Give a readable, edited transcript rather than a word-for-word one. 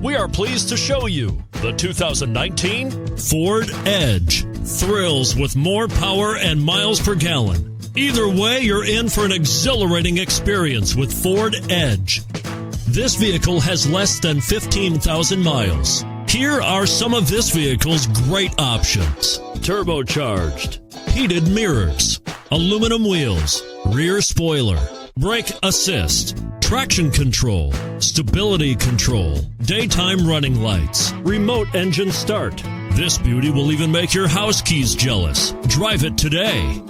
We are pleased to show you the 2019 Ford Edge. Thrills with more power and miles per gallon. Either way, you're in for an exhilarating experience with Ford Edge. This vehicle has less than 15,000 miles. Here are some of this vehicle's great options: turbocharged, heated mirrors, aluminum wheels, rear spoiler, brake assist, traction control, stability control, daytime running lights, remote engine start. This beauty will even make your house keys jealous. Drive it today.